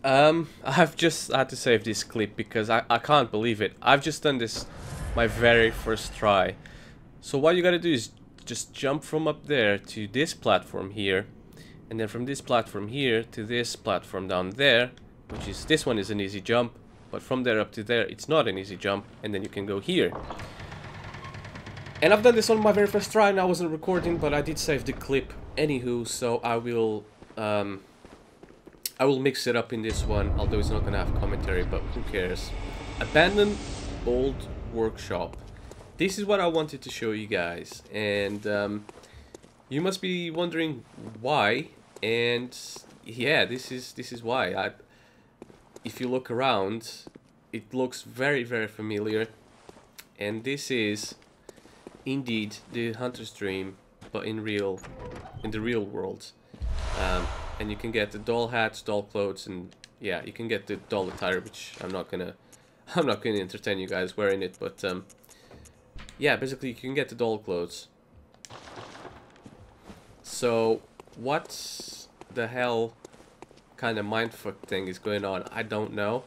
I've just had to save this clip because I can't believe it. I've just done this my very first try. So what you gotta do is just jump from up there to this platform here, and then from this platform here to this platform down there, which is, this one is an easy jump, but from there up to there it's not an easy jump, and then you can go here. And I've done this on my very first try and I wasn't recording, but I did save the clip anywho, so I will mix it up in this one, although it's not gonna have commentary, but who cares. Abandoned old workshop. This is what I wanted to show you guys, and you must be wondering why. And yeah, this is why. If you look around, it looks very, very familiar, and this is indeed the Hunter's Dream, but in the real world. And you can get the doll hats, doll clothes, and yeah, you can get the doll attire, which I'm not gonna entertain you guys wearing it, but yeah, basically you can get the doll clothes. So what the hell kind of mindfuck thing is going on? I don't know,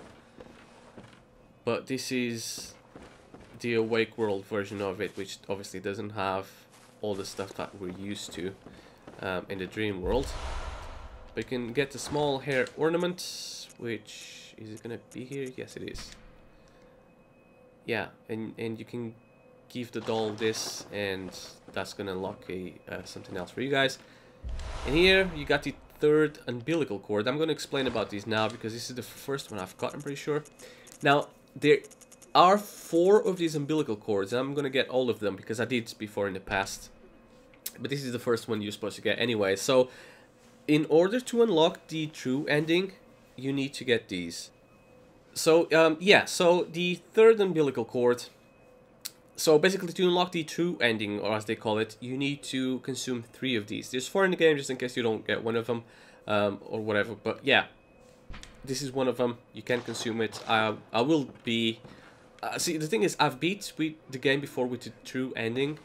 but this is the Awake World version of it, which obviously doesn't have all the stuff that we're used to in the Dream World. But you can get the small hair ornament, which is it gonna be here? Yes, it is. Yeah, and you can give the doll this, and that's gonna unlock something else for you guys. And here you got the third umbilical cord. I'm gonna explain about these now because this is the first one I've got, I'm pretty sure. Now there are 4 of these umbilical cords, and I'm gonna get all of them because I did before in the past. But this is the first one you're supposed to get anyway. So in order to unlock the true ending, you need to get these. So yeah, so the third umbilical cord. So basically, to unlock the true ending, or as they call it, you need to consume 3 of these. There's 4 in the game, just in case you don't get one of them, or whatever. But yeah, this is one of them. You can consume it. I will be. See, the thing is, I've beat the game before with the true ending.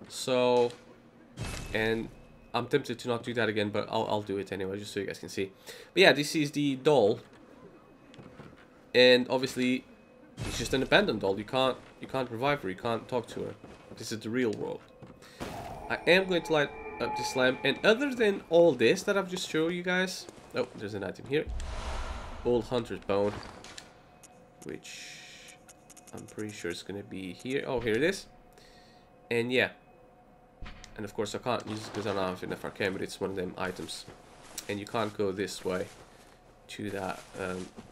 So, and I'm tempted to not do that again, but I'll do it anyway, just so you guys can see. But yeah, this is the doll, and obviously it's just an abandoned doll. You can't revive her. You can't talk to her. This is the real world. I am going to light up this lamp, and other than all this that I've just shown you guys, oh, there's an item here, old hunter's bone, which I'm pretty sure it's gonna be here. Oh, here it is. And yeah. And of course I can't use it because I don't have enough arcane, but it's one of them items. And you can't go this way to that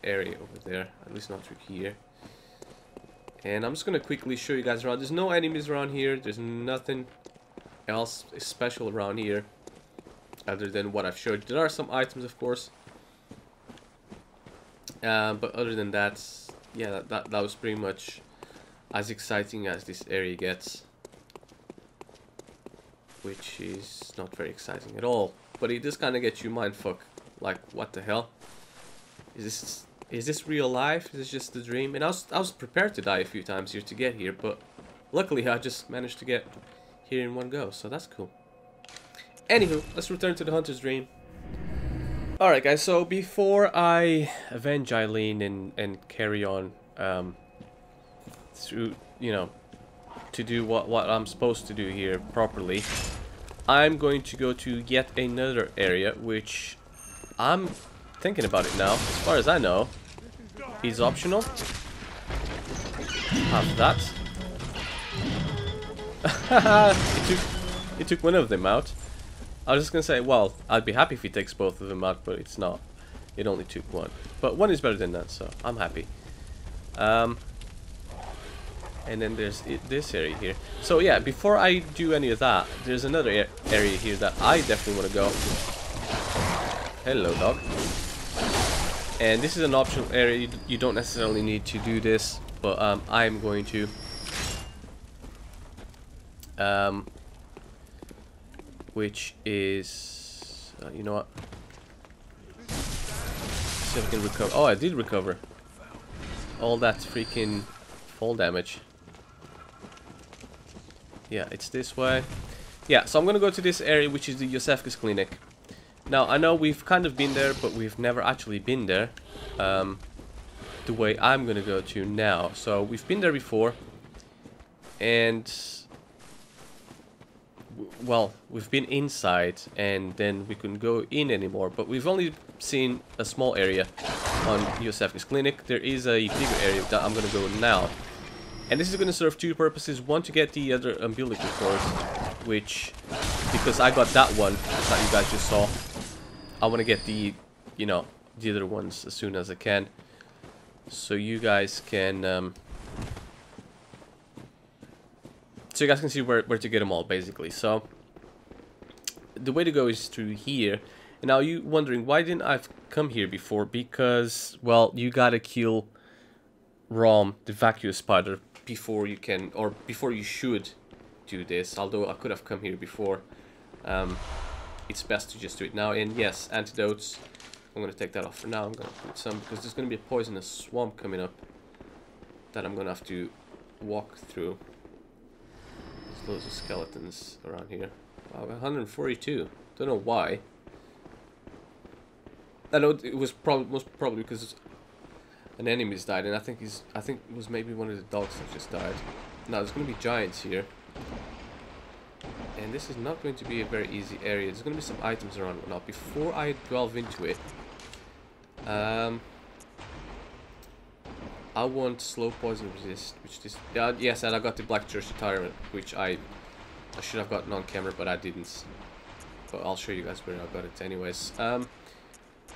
area over there, at least not through here. And I'm just gonna quickly show you guys around. There's no enemies around here, there's nothing else special around here other than what I've showed. There are some items, of course, but other than that, yeah, that was pretty much as exciting as this area gets, which is not very exciting at all. But it does kind of get you mindfuck, like, what the hell? Is this real life? Is this just a dream? And I was prepared to die a few times here to get here, but luckily I just managed to get here in one go, so that's cool. Anywho, let's return to the Hunter's Dream. Alright guys, so before I avenge Eileen and carry on through, you know, to do what I'm supposed to do here properly, I'm going to go to yet another area, which I'm thinking about it now. As far as I know, is optional. Have that. it took one of them out. I was just gonna say, well, I'd be happy if he takes both of them out, but it's not. It only took one. But one is better than that, so I'm happy. And then there's this area here. So yeah, before I do any of that, there's another area here that I definitely want to go. Hello, dog. And this is an optional area. You don't necessarily need to do this, but I'm going to. Which is, you know what? See if I can recover. Oh, I did recover all that freaking fall damage. Yeah, it's this way. Yeah, so I'm gonna go to this area, which is the Iosefka Clinic. Now, I know we've kind of been there, but we've never actually been there. The way I'm gonna go to now. So, we've been there before. And... well, we've been inside, and then we couldn't go in anymore. But we've only seen a small area on Iosefka's Clinic. There is a bigger area that I'm gonna go now. And this is gonna serve two purposes. One, to get the other umbilical cord, which... because I got that one that you guys just saw. I want to get the, you know, the other ones as soon as I can. So you guys can, see where to get them all, basically. So, the way to go is through here. And now you wondering, why didn't I come here before? Because, well, you gotta kill Rom, the vacuous spider, before you can, or before you should do this. Although I could have come here before. It's best to just do it now. And yes, antidotes. I'm going to take that off for now. I'm going to put some, because there's going to be a poisonous swamp coming up that I'm going to have to walk through. There's loads of skeletons around here. Wow, 142. Don't know why. I know it was most probably because an enemy's died, and I think it was maybe one of the dogs that just died. Now there's going to be giants here. And this is not going to be a very easy area. There's going to be some items around. Now, before I delve into it, I want slow poison resist, which this... yes, and I got the Black Church attire, which I should have gotten on camera, but I didn't. But I'll show you guys where I got it anyways.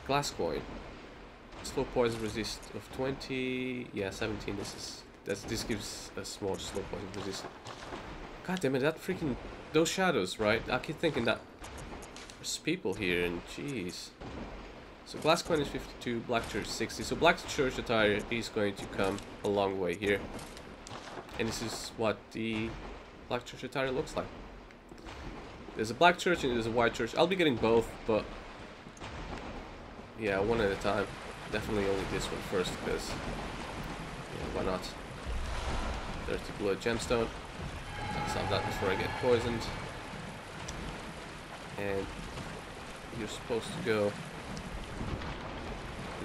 Glass coin. Slow poison resist of 20... yeah, 17. This gives us more slow poison resist. God damn it, that freaking... those shadows, right? I keep thinking that there's people here, and jeez. So glass coin is 52, Black Church 60. So Black Church attire is going to come a long way here. And this is what the Black Church attire looks like. There's a Black Church and there's a White Church. I'll be getting both, but... yeah, one at a time. Definitely only this one first, because... yeah, why not? Dirty Blood Gemstone. Stop that before I get poisoned. And you're supposed to go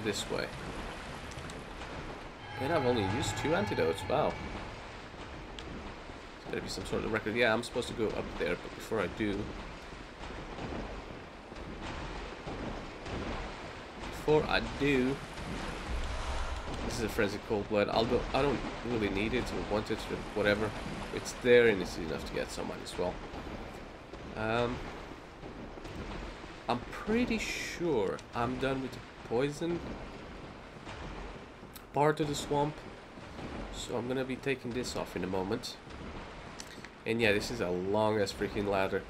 this way. And I've only used 2 antidotes. Wow. There's gotta be some sort of record. Yeah, I'm supposed to go up there, but before I do... this is a Frenzy Cold Blood. I don't really need it or want it or whatever. It's there and it's enough to get someone as well. I'm pretty sure I'm done with the poison part of the swamp. So I'm gonna be taking this off in a moment. And yeah, this is a long ass freaking ladder.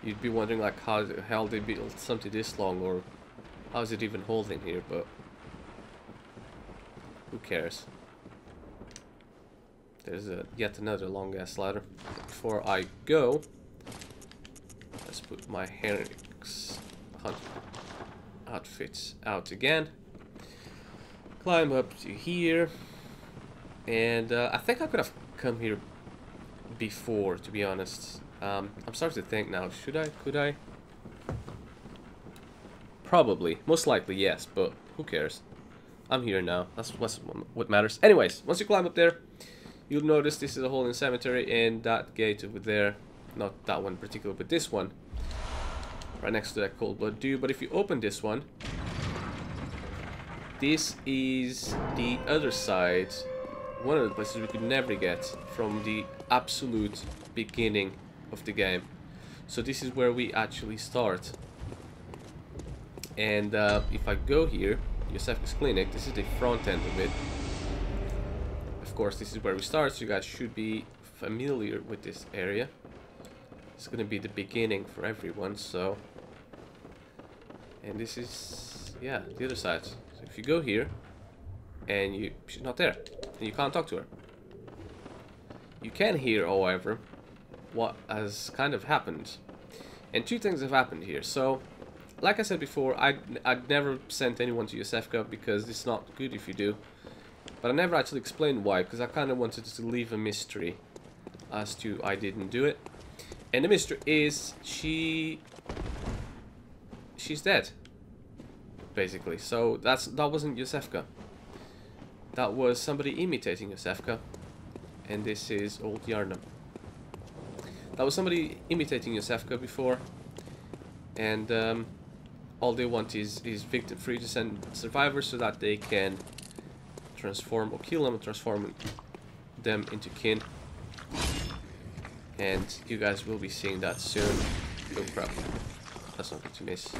You'd be wondering like how the hell they built something this long, or how is it even holding here, but who cares? There's yet another long ass ladder. Before I go, let's put my Henrik's outfits out again. Climb up to here. And I think I could have come here before, to be honest. I'm starting to think now, could I? Probably. Most likely, yes, but who cares? I'm here now. That's what matters. Anyways, once you climb up there, you'll notice this is a hole in the cemetery, and that gate over there, not that one in particular, but this one, right next to that cold blood dude. But if you open this one, this is the other side, one of the places we could never get from the absolute beginning of the game. So this is where we actually start. And if I go here, Iosefka's Clinic, this is the front end of it. Of course, this is where we start, so you guys should be familiar with this area. It's gonna be the beginning for everyone, so... and this is, yeah, the other side. So if you go here, and she's not there, and you can't talk to her. You can hear, however, what has kind of happened. And 2 things have happened here. So, like I said before, I'd never sent anyone to Iosefka because it's not good if you do. But I never actually explained why, because I kind of wanted to leave a mystery as to I didn't do it. And the mystery is she she's dead, basically. So that wasn't Iosefka. That was somebody imitating Iosefka, and this is old Yharnam. That was somebody imitating Iosefka before, and all they want is victim-free to send survivors so that they can transform or kill them and transform them into kin. And you guys will be seeing that soon. Oh crap, that's not good to miss.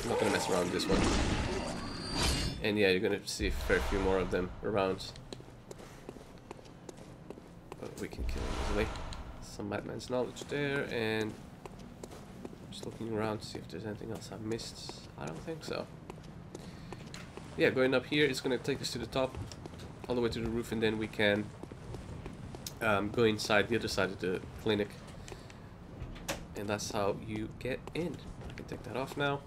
I'm not gonna mess around with this one. And yeah, you're gonna see a fair few more of them around. But we can kill them easily. Some madman's knowledge there, and just looking around to see if there's anything else I've missed. I don't think so. Yeah, going up here, it's gonna take us to the top, all the way to the roof, and then we can go inside the other side of the clinic. And that's how you get in. I can take that off now.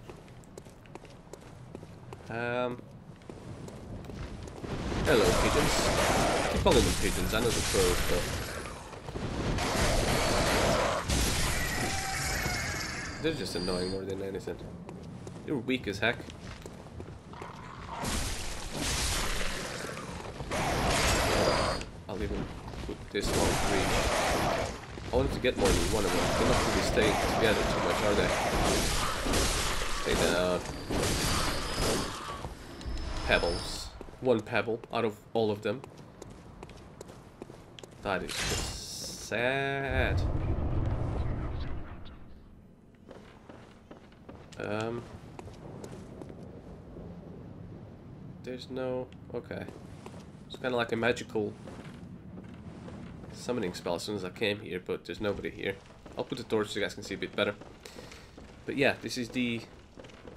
Hello, pigeons. I keep calling them pigeons. I know the crows, but they're just annoying more than anything. They're weak as heck. I'll even put this one reach. I wanted to get more than one of them. They're not really staying together too much, are they? Stay down. Pebbles. One pebble out of all of them. That is just sad. There's no... Okay. It's kind of like a magical summoning spell as soon as I came here, but there's nobody here. I'll put the torch so you guys can see a bit better. But yeah, this is the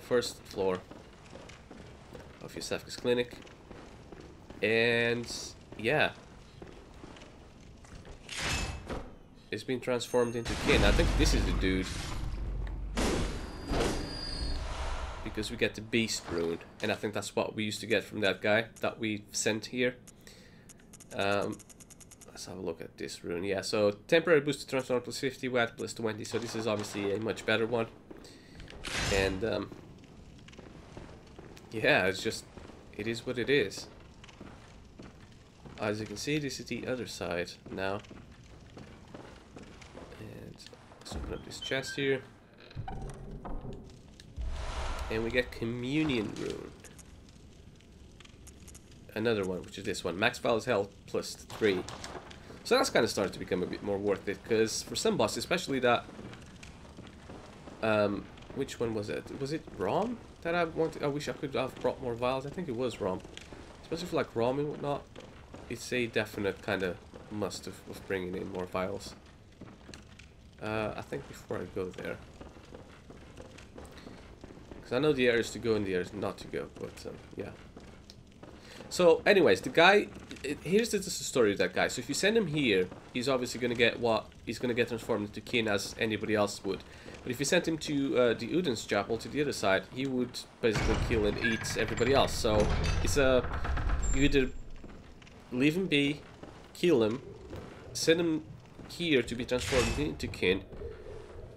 first floor of Iosefka's Clinic. And yeah, it's been transformed into kin. I think this is the dude, because we get the beast rune, and I think that's what we used to get from that guy that we sent here. Let's have a look at this rune. Yeah, so temporary boost to transform plus 50, wet plus 20. So this is obviously a much better one. And yeah, it's just, it is what it is. As you can see, this is the other side now. And let's open up this chest here. And we get communion rune. Another one, which is this one. Max Val's health plus 3. So that's kind of starting to become a bit more worth it, because for some bosses, especially that... which one was it? Was it Rom that I wanted? I wish I could have brought more vials. I think it was Rom. Especially for like Rom and whatnot. It's a definite kind of must of bringing in more vials. I think before I go there, because I know the areas to go and the areas not to go, but yeah. So anyways, the guy, here's the story of that guy. So if you send him here, he's obviously going to get what he's going to get transformed into kin as anybody else would. But if you sent him to the Udin's chapel to the other side, he would basically kill and eat everybody else. So it's a, you either leave him be, kill him, send him here to be transformed into kin,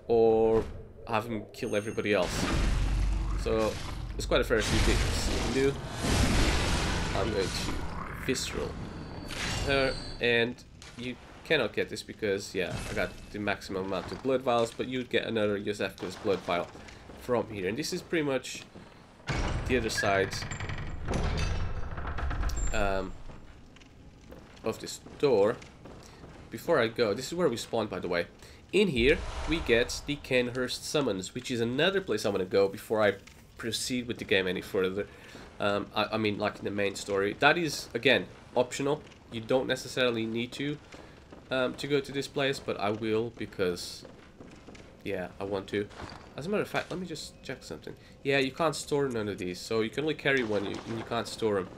or have him kill everybody else. So there's quite a fair few things you can do. I'm going to visceral her, and you cannot get this because, yeah, I got the maximum amount of blood vials, but you'd get another Iosefka's blood vial from here. And this is pretty much the other side of this door. Before I go, this is where we spawned, by the way. In here, we get the Kenhurst summons, which is another place I want to go before I proceed with the game any further. I mean, like in the main story. That is, again, optional. You don't necessarily need to go to this place, but I will because, yeah, I want to. As a matter of fact, let me just check something. Yeah, you can't store none of these, so you can only carry one, and you can't store them.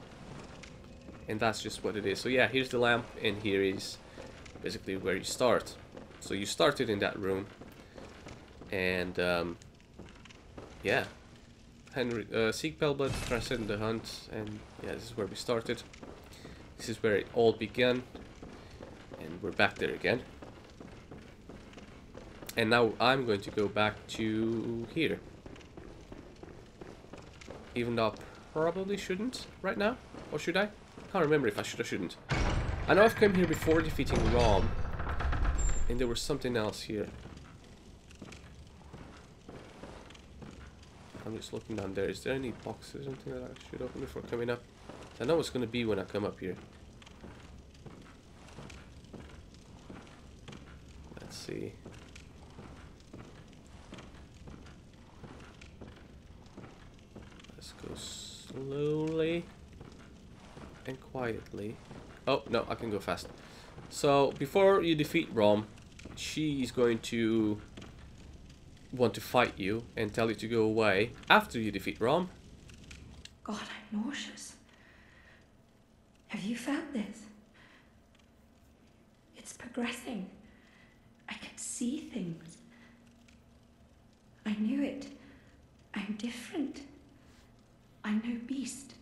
And that's just what it is. So yeah, here's the lamp, and here is basically where you start. So you started in that room, and yeah, Henry, seek Pelblood, transcend the hunt, and yeah, this is where we started. This is where it all began, and we're back there again. And now I'm going to go back to here. Even though I probably shouldn't right now. Or should I? Can't remember if I should or shouldn't. I know I've come here before defeating Rom. And there was something else here. I'm just looking down there. Is there any boxes or something that I should open before coming up? I know what's going to be when I come up here. Let's see. Let's go slowly and quietly. Oh, no, I can go fast. So, before you defeat Rom, she's going to want to fight you and tell you to go away after you defeat Rom. God, I'm nauseous. Have you felt this? It's progressing. I can see things. I knew it. I'm different. I'm no beast.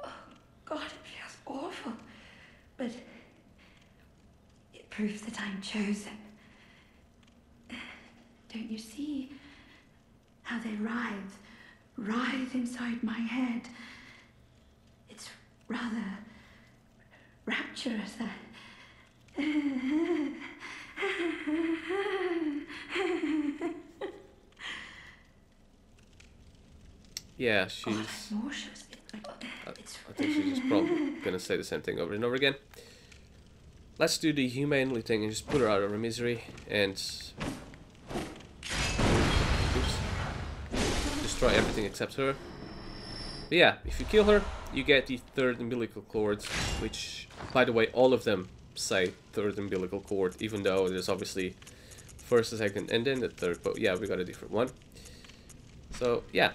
Oh, God, it feels awful. But it proves that I'm chosen. Don't you see how they writhe inside my head? It's rather rapturous. Yeah, she's... nauseous. I think she's just probably gonna say the same thing over and over again. Let's do the humanely thing and just put her out of her misery and... Oops. Destroy everything except her. But yeah, if you kill her, you get the third umbilical cord, which, by the way, all of them say third umbilical cord, even though there's obviously first, the second, and then the third, but yeah, we got a different one. So, yeah.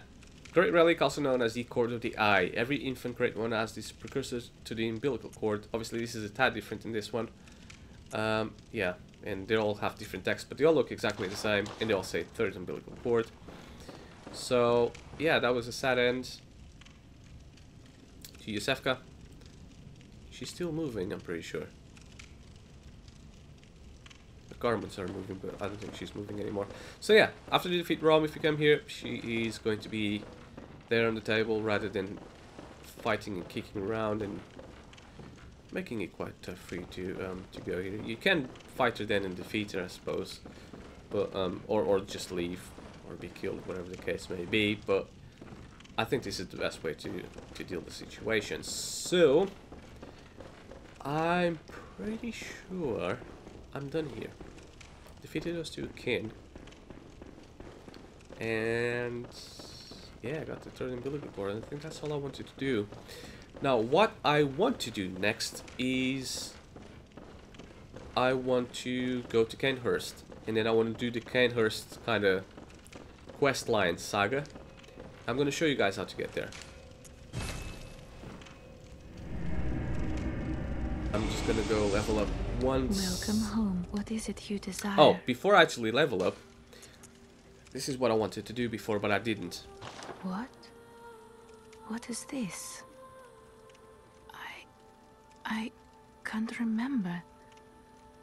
Great relic, also known as the cord of the eye. Every infant great one has this precursor to the umbilical cord. Obviously, this is a tad different in this one. Yeah, and they all have different texts, but they all look exactly the same, and they all say third umbilical cord. So, yeah, that was a sad end to Iosefka. She's still moving, I'm pretty sure. The garments are moving, but I don't think she's moving anymore. So yeah, after you defeat Rom, if you come here, she is going to be there on the table rather than fighting and kicking around and making it quite tough for you to go here. You can fight her then and defeat her, I suppose, but or just leave or be killed, whatever the case may be. But I think this is the best way to deal with the situation. So I'm pretty sure I'm done here. Defeated those two kin. And yeah, I got the third umbilical cord, and I think that's all I wanted to do. Now, what I want to do next is I want to go to Cainhurst, and then I want to do the Cainhurst kind of quest line saga. I'm going to show you guys how to get there. I'm just going to go level up once. Welcome home. What is it you desire? Oh, before I actually level up, this is what I wanted to do before, but I didn't. What? What is this? I can't remember.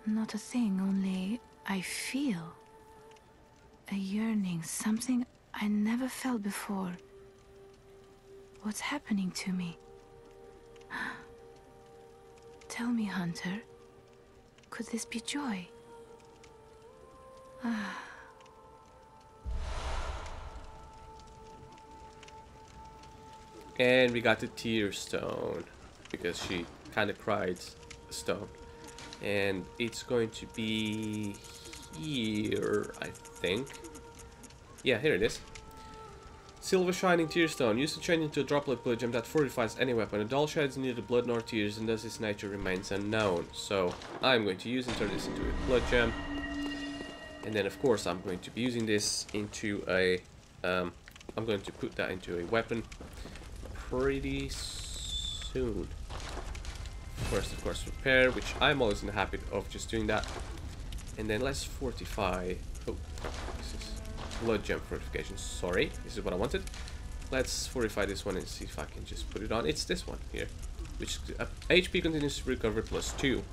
Not a thing, only I feel a yearning, something I never felt before. What's happening to me? Tell me, Hunter, could this be joy? And we got the tear stone, because she kind of cried the stone. And it's going to be here, I think. Yeah, here it is. Silver shining tear stone. Used to change into a droplet blood gem that fortifies any weapon. The dull sheds neither blood nor tears, and thus its nature remains unknown. So I'm going to use and turn this into a blood gem. And then of course I'm going to be using this into a I'm going to put that into a weapon pretty soon. First, of course, repair, which I'm always in the habit of just doing that. And then let's fortify. Oh, this is blood gem fortification. Sorry, this is what I wanted. Let's fortify this one and see if I can just put it on. It's this one here, which HP continues to recover +2.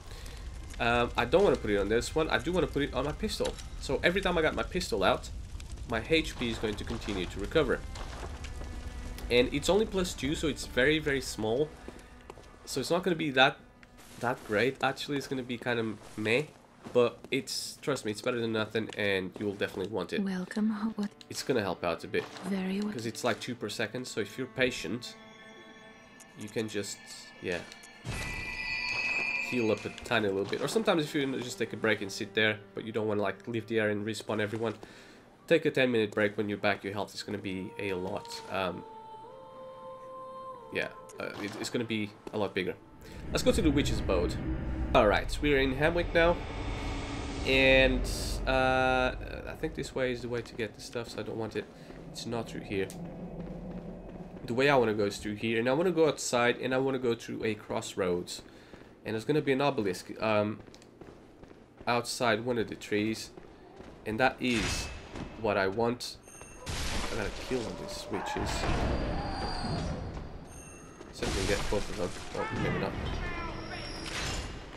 I don't want to put it on this one. I do want to put it on my pistol. So every time I got my pistol out, my HP is going to continue to recover. And it's only +2, so it's very, very small. So it's not going to be that great. Actually, it's going to be kind of meh. But trust me, it's better than nothing, and you'll definitely want it. Welcome. What? It's going to help out a bit. Very well. Because it's like 2 per second, so if you're patient, you can just, yeah, heal up a tiny little bit. Or sometimes if you just take a break and sit there, but you don't want to like leave the area and respawn everyone, take a 10-minute break. When you're back, your health is going to be a lot, it's going to be a lot bigger. Let's go to the witch's abode. Alright, we're in Hamwick now, and I think this way is the way to get the stuff, so I don't want it. It's not through here. The way I want to go is through here, and I want to go outside, and I want to go through a crossroads. And there's going to be an obelisk outside one of the trees, and that is what I want. I gotta kill all these witches. See if I can get both of them. Oh, maybe not.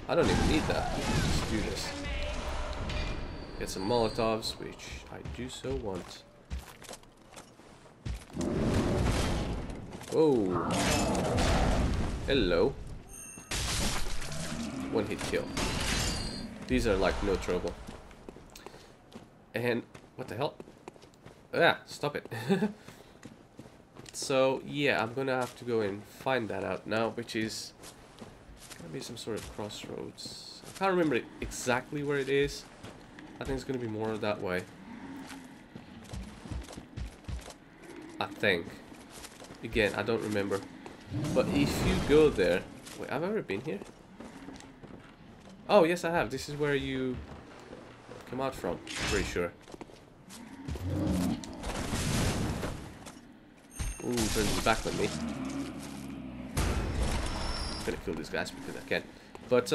I don't even need that. Let's do this. Get some Molotovs, which I do so want. Whoa. Hello. One hit kill. These are like no trouble. And what the hell? Ah, stop it. So yeah, I'm gonna have to go and find that out now, which is gonna be some sort of crossroads. I can't remember exactly where it is. I think it's gonna be more that way. I think. Again, I don't remember. But if you go there... Wait, have I ever been here? Oh, yes I have. This is where you come out from. Pretty sure. Ooh, turns his back on me. I'm gonna kill these guys because I can. But,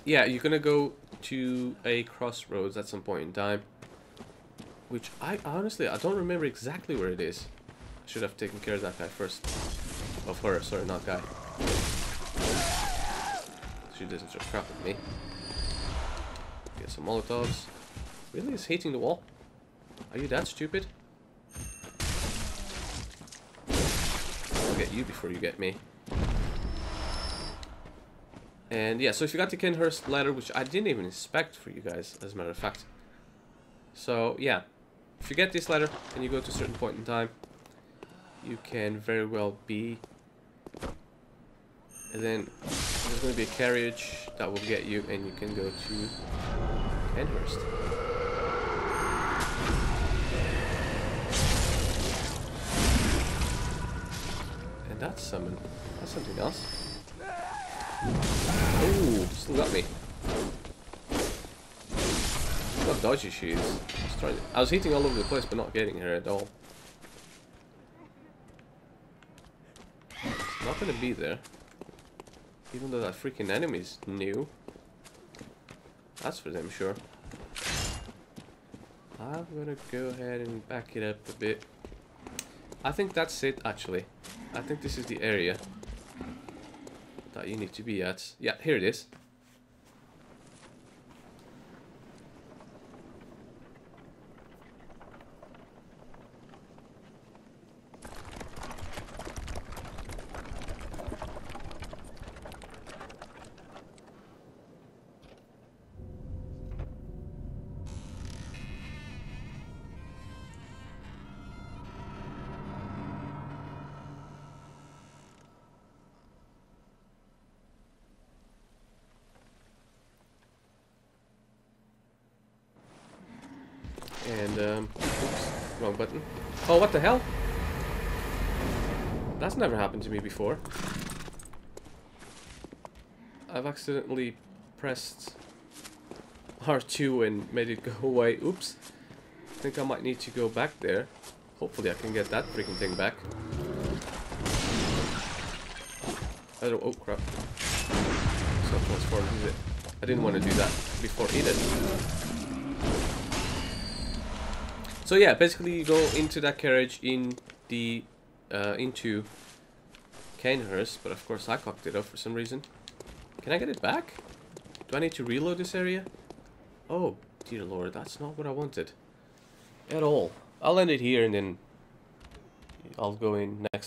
yeah, you're gonna go to a crossroads at some point in time. Which, I don't remember exactly where it is. I should have taken care of that guy first. Of her, sorry, not guy. She doesn't throw crap at me. Get some Molotovs. Really? Is hitting the wall? Are you that stupid? I'll get you before you get me. And yeah, so if you got the Kenhurst ladder, which I didn't even inspect for you guys, as a matter of fact. So yeah, if you get this ladder and you go to a certain point in time, you can very well be... And then there's going to be a carriage that will get you, and you can go to Kenhurst. And that's something else. Oh, still got me. Look how dodgy she is. I was hitting all over the place, but not getting her at all. It's not going to be there. Even though that freaking enemy's new. That's for them, sure. I'm gonna go ahead and back it up a bit. I think that's it, actually. I think this is the area that you need to be at. Yeah, here it is. And, oops, wrong button. Oh, what the hell? That's never happened to me before. I've accidentally pressed R2 and made it go away. Oops. I think I might need to go back there. Hopefully I can get that freaking thing back. I don't... Oh, crap. Self-transformed, is it? I didn't want to do that before either. So yeah, basically you go into that carriage in the into Kenhurst, but of course I cocked it up for some reason. Can I get it back? Do I need to reload this area? Oh, dear lord, that's not what I wanted. At all. I'll end it here and then I'll go in next